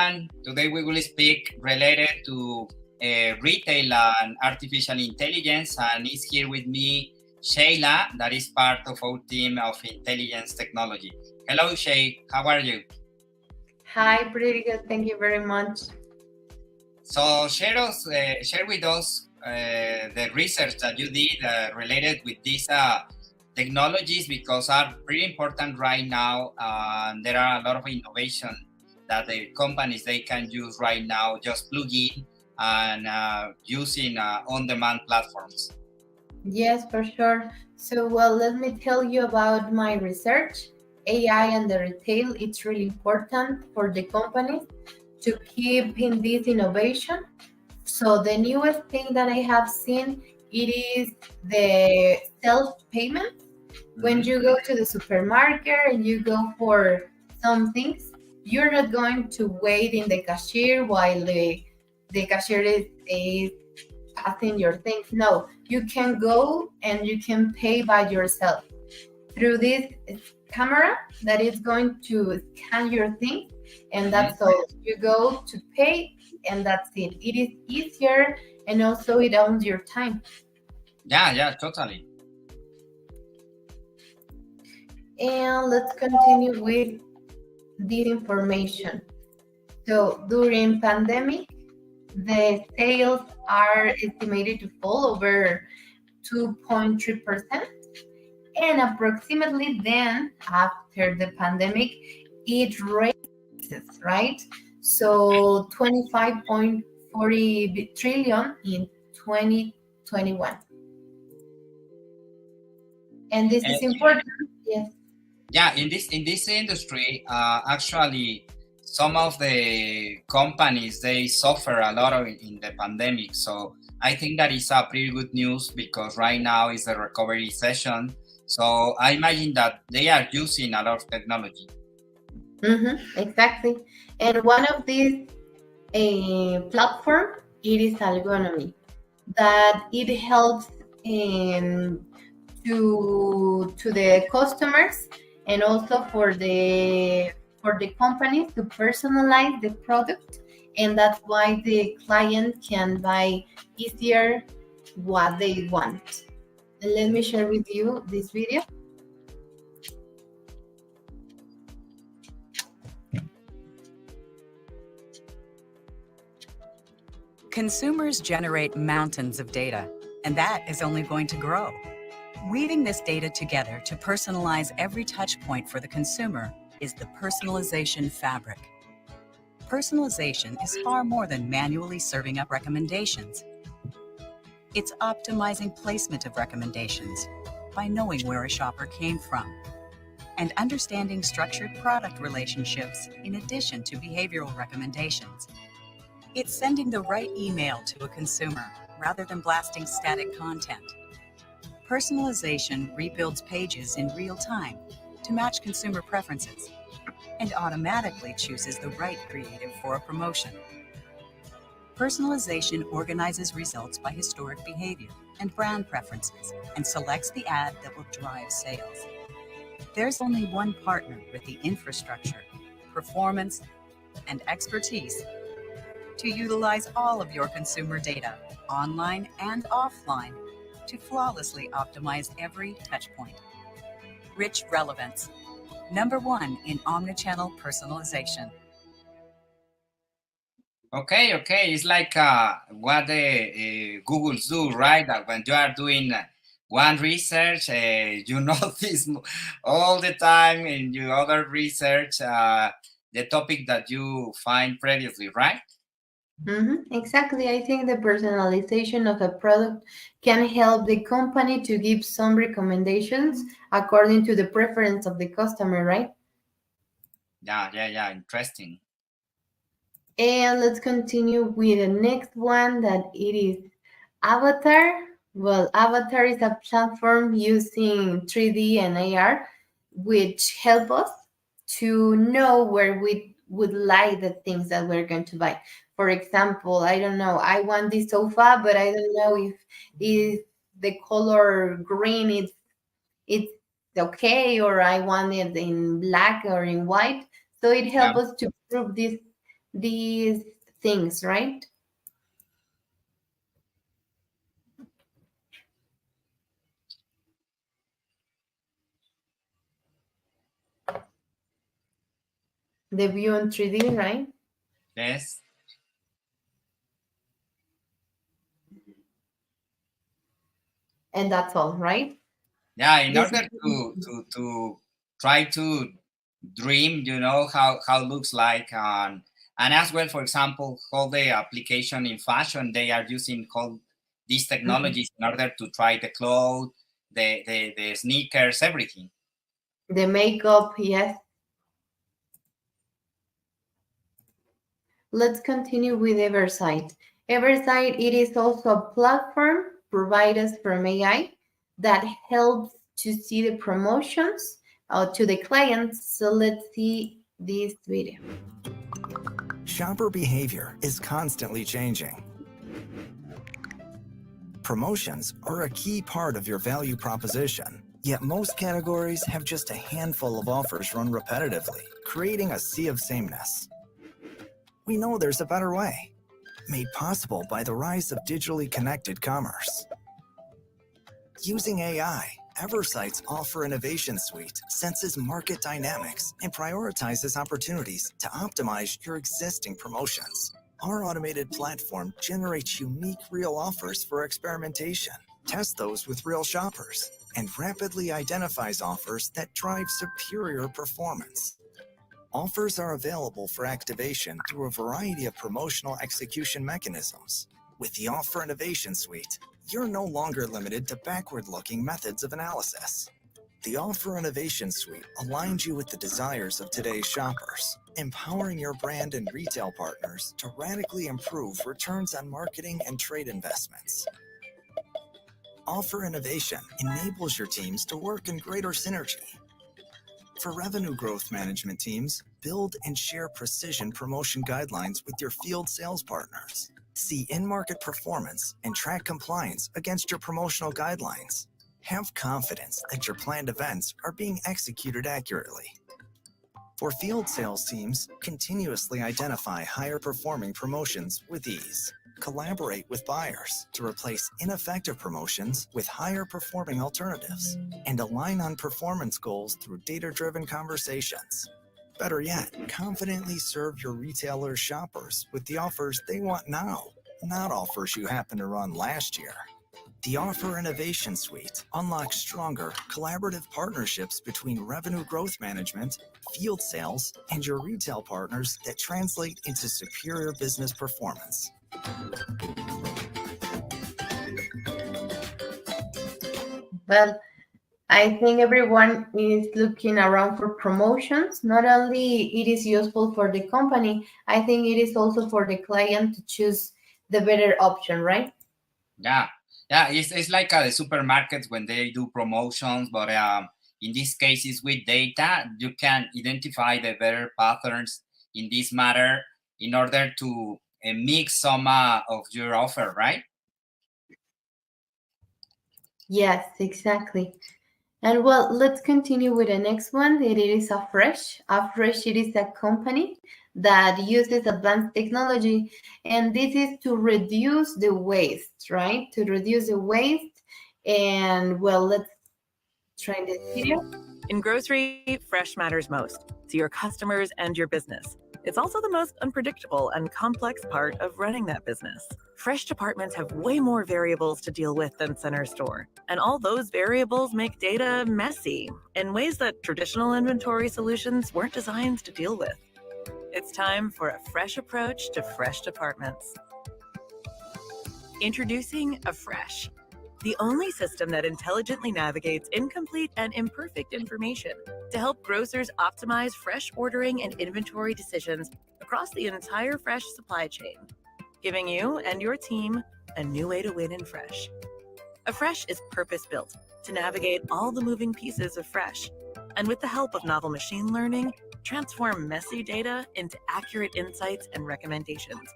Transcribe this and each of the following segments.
everyone. Today we will speak related to retail and artificial intelligence, and is here with me Sheila, that is part of our team of intelligence technology. Hello, Shay. How are you? Hi, pretty good. Thank you very much. So share with us the research that you did related with these technologies, because are pretty important right now. There are a lot of innovation that the companies they can use right now, just plug in and using on-demand platforms. Yes, for sure. So, well, let me tell you about my research. AI and the retail, it's really important for the companies to keep in this innovation. So the newest thing that I have seen, it is the self-payment. When you go to the supermarket and you go for some things, you're not going to wait in the cashier while the cashier is passing your things. No, you can go and you can pay by yourself through this camera that is going to scan your things, and that's all. You go to pay and that's it. It is easier, and also it owns your time. Yeah, totally. And let's continue with this information. So during pandemic, the sales are estimated to fall over 2.3%, and approximately then after the pandemic it raises, right? So 25.40 trillion in 2021. And this is important. Yes. Yeah, in this industry, actually, some of the companies they suffer a lot in the pandemic. So I think that is a pretty good news, because right now is the recovery session. So I imagine that they are using a lot of technology. Exactly. And one of these platform, it is Algonomy, that it helps to the customers and also for the companies to personalize the product, and that's why the client can buy easier what they want. And let me share with you this video. Consumers generate mountains of data, and that is only going to grow. Weaving this data together to personalize every touch point for the consumer is the personalization fabric. Personalization is far more than manually serving up recommendations. It's optimizing placement of recommendations by knowing where a shopper came from and understanding structured product relationships in addition to behavioral recommendations. It's sending the right email to a consumer rather than blasting static content. Personalization rebuilds pages in real time to match consumer preferences and automatically chooses the right creative for a promotion. Personalization organizes results by historic behavior and brand preferences and selects the ad that will drive sales. There's only one partner with the infrastructure, performance, and expertise to utilize all of your consumer data, online and offline, to flawlessly optimize every touchpoint. Rich relevance. #1 in omnichannel personalization. Okay. It's like what the Googles do, right? That when you are doing one research, you notice all the time in your other research the topic that you find previously, right? Exactly. I think the personalization of a product can help the company to give some recommendations according to the preference of the customer, right? Yeah. Interesting. And let's continue with the next one, that it is Avatar. Well, Avatar is a platform using 3D and AR, which help us to know where we would like the things that we're going to buy. For example, I don't know, I want this sofa, but I don't know if the color green it's okay, or I want it in black or in white. So it helps us to prove this these things, right? The view in 3D, right? Yes. And that's all, right? Yeah, in This order is to try to dream, how it looks like, and as well, for example, how the application in fashion, they are using all these technologies in order to try the clothes, the sneakers, everything. the makeup, yes. Let's continue with Eversight. Eversight, it is also a platform provided from AI that helps to see the promotions to the clients. So let's see this video. Shopper behavior is constantly changing. Promotions are a key part of your value proposition, yet most categories have just a handful of offers run repetitively, creating a sea of sameness. We know there's a better way, made possible by the rise of digitally connected commerce. Using AI, Eversight's Offer Innovation Suite senses market dynamics and prioritizes opportunities to optimize your existing promotions. Our automated platform generates unique real offers for experimentation, tests those with real shoppers, and rapidly identifies offers that drive superior performance. Offers are available for activation through a variety of promotional execution mechanisms. With the Offer Innovation Suite, you're no longer limited to backward-looking methods of analysis. The Offer Innovation Suite aligns you with the desires of today's shoppers, empowering your brand and retail partners to radically improve returns on marketing and trade investments. Offer Innovation enables your teams to work in greater synergy. For revenue growth management teams, build and share precision promotion guidelines with your field sales partners. See in-market performance and track compliance against your promotional guidelines. Have confidence that your planned events are being executed accurately. For field sales teams, continuously identify higher performing promotions with ease. Collaborate with buyers to replace ineffective promotions with higher performing alternatives, and align on performance goals through data-driven conversations. Better yet, confidently serve your retailer shoppers with the offers they want now, not offers you happened to run last year. The Offer Innovation Suite unlocks stronger, collaborative partnerships between revenue growth management, field sales, and your retail partners that translate into superior business performance. Well, I think everyone is looking around for promotions. Not only it is useful for the company, I think it is also for the client to choose the better option, right? Yeah, yeah, it's like the supermarkets when they do promotions, but in these cases with data, you can identify the better patterns in this matter in order to mix some of your offer, right? Yes, exactly. And well, let's continue with the next one. It is Afresh. Afresh, it is a company that uses advanced technology, and this is to reduce the waste, right? To reduce the waste. And well, let's try this video. In grocery, fresh matters most to your customers and your business. It's also the most unpredictable and complex part of running that business. Fresh departments have way more variables to deal with than center store, and all those variables make data messy in ways that traditional inventory solutions weren't designed to deal with. It's time for a fresh approach to fresh departments. Introducing Afresh, the only system that intelligently navigates incomplete and imperfect information to help grocers optimize fresh ordering and inventory decisions across the entire fresh supply chain, giving you and your team a new way to win in fresh. Afresh is purpose-built to navigate all the moving pieces of fresh, and with the help of novel machine learning, transform messy data into accurate insights and recommendations,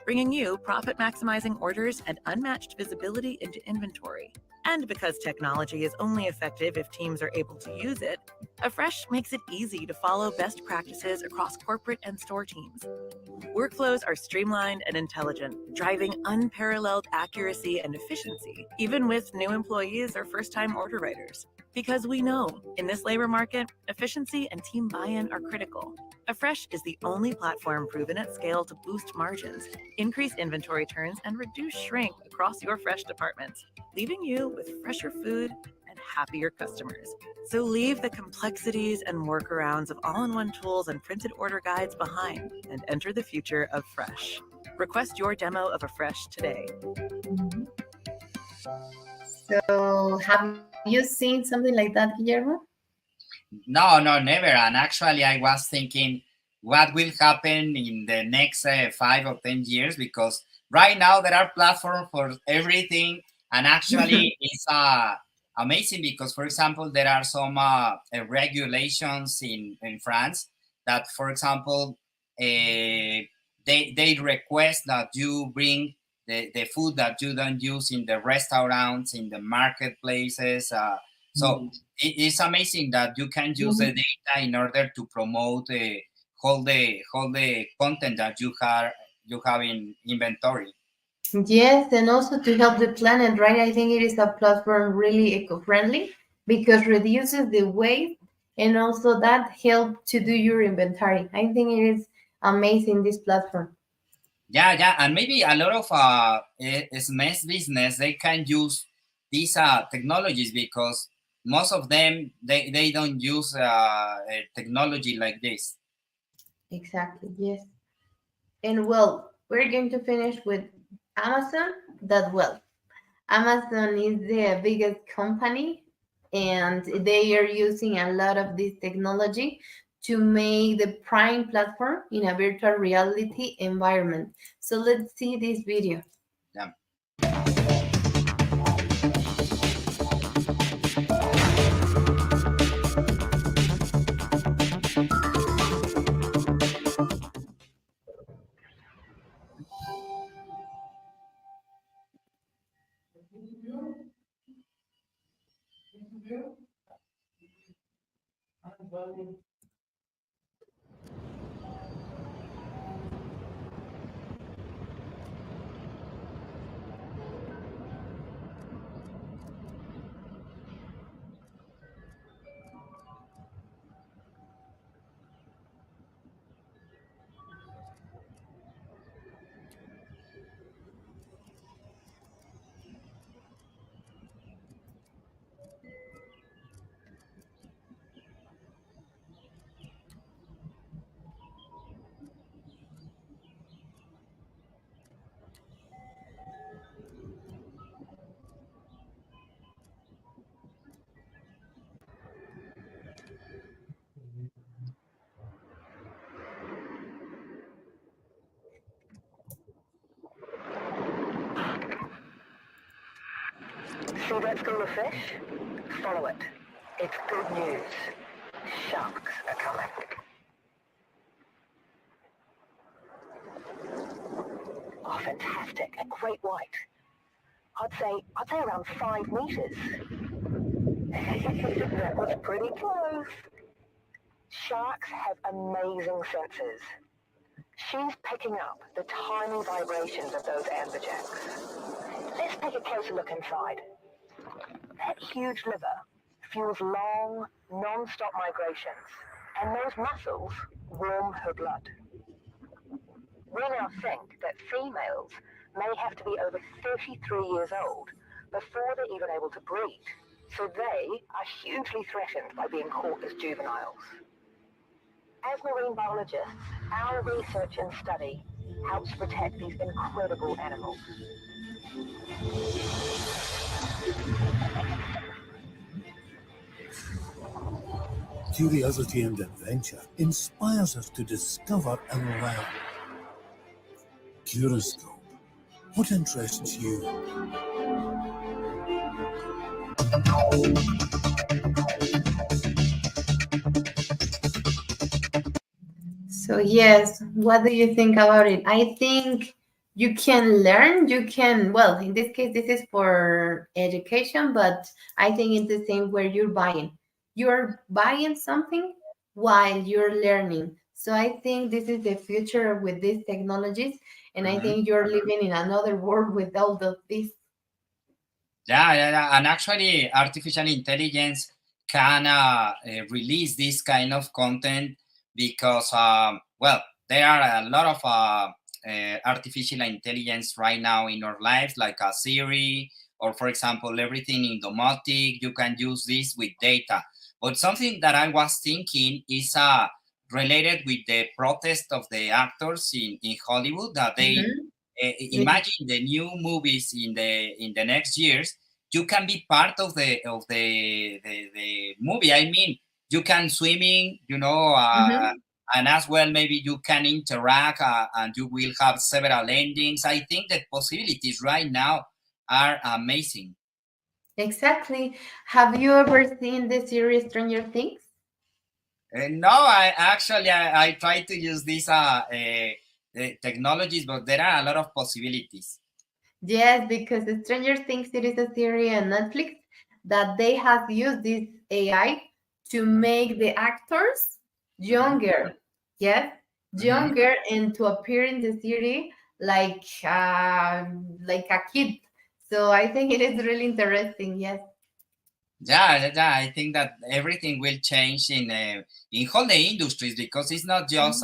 bringing you profit-maximizing orders and unmatched visibility into inventory. And because technology is only effective if teams are able to use it, Afresh makes it easy to follow best practices across corporate and store teams. Workflows are streamlined and intelligent, driving unparalleled accuracy and efficiency, even with new employees or first-time order writers. Because we know, in this labor market, efficiency and team buy-in are critical. Afresh is the only platform proven at scale to boost margins, increase inventory turns, and reduce shrink across your fresh departments, leaving you with fresher food and happier customers. So leave the complexities and workarounds of all-in-one tools and printed order guides behind and enter the future of fresh. Request your demo of Afresh today. So have you seen something like that, Guillermo? No, never. And actually, I was thinking what will happen in the next 5 or 10 years, because right now there are platforms for everything. And actually, it's amazing because, for example, there are some regulations in France that, for example, they request that you bring the food that you don't use in the restaurants, in the marketplaces. So it's amazing that you can use the data in order to promote all the content that you have in inventory. Yes, and also to help the planet, right? I think it is a platform really eco-friendly because reduces the waste and also that help to do your inventory. I think it is amazing, this platform. Yeah, and maybe a lot of small business, they can use these technologies, because most of them they don't use technology like this. Exactly, yes. And well, we're going to finish with Amazon. That well, Amazon is the biggest company and they are using a lot of this technology to make the Prime platform in a virtual reality environment. So let's see this video. Yeah. See that school of fish? Follow it. It's good news. Sharks are coming. Oh, fantastic. A great white. I'd say around 5 meters. That was pretty close. Sharks have amazing senses. She's picking up the tiny vibrations of those amberjacks. Let's take a closer look inside. That huge liver fuels long, non-stop migrations, and those muscles warm her blood. We now think that females may have to be over 33 years old before they're even able to breed, so they are hugely threatened by being caught as juveniles. As marine biologists, our research and study helps protect these incredible animals. Curiosity and adventure inspires us to discover and learn. Curoscope, what interests you? So yes, what do you think about it? I think you can learn, you can, well, in this case, this is for education, but I think it's the same where you're buying. you're buying something while you're learning. So I think this is the future with these technologies, and I think you're living in another world with all of this. Yeah. And actually, artificial intelligence can release this kind of content because, well, there are a lot of artificial intelligence right now in our lives, like a Siri, or for example, everything in domotic. You can use this with data. But something that I was thinking is related with the protest of the actors in Hollywood, that they imagine the new movies in the next years. You can be part of the movie. I mean, you can swimming, and as well maybe you can interact, and you will have several endings. I think the possibilities right now are amazing. Exactly. Have you ever seen the series Stranger Things? No, I try to use these technologies, but there are a lot of possibilities. Yes, because the Stranger Things, it is a series on Netflix that they have used this AI to make the actors younger. Yes, younger, and to appear in the series like a kid. So I think it is really interesting. Yes. Yeah. I think that everything will change in all the industries, because it's not just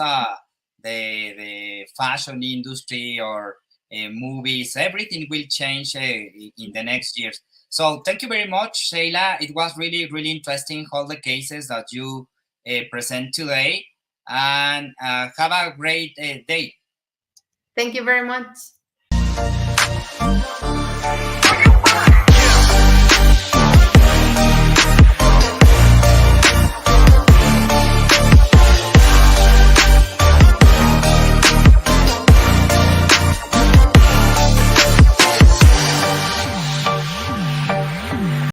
the fashion industry or movies. Everything will change in the next years. So thank you very much, Sheila. It was really, really interesting, all the cases that you present today, and have a great day. Thank you very much.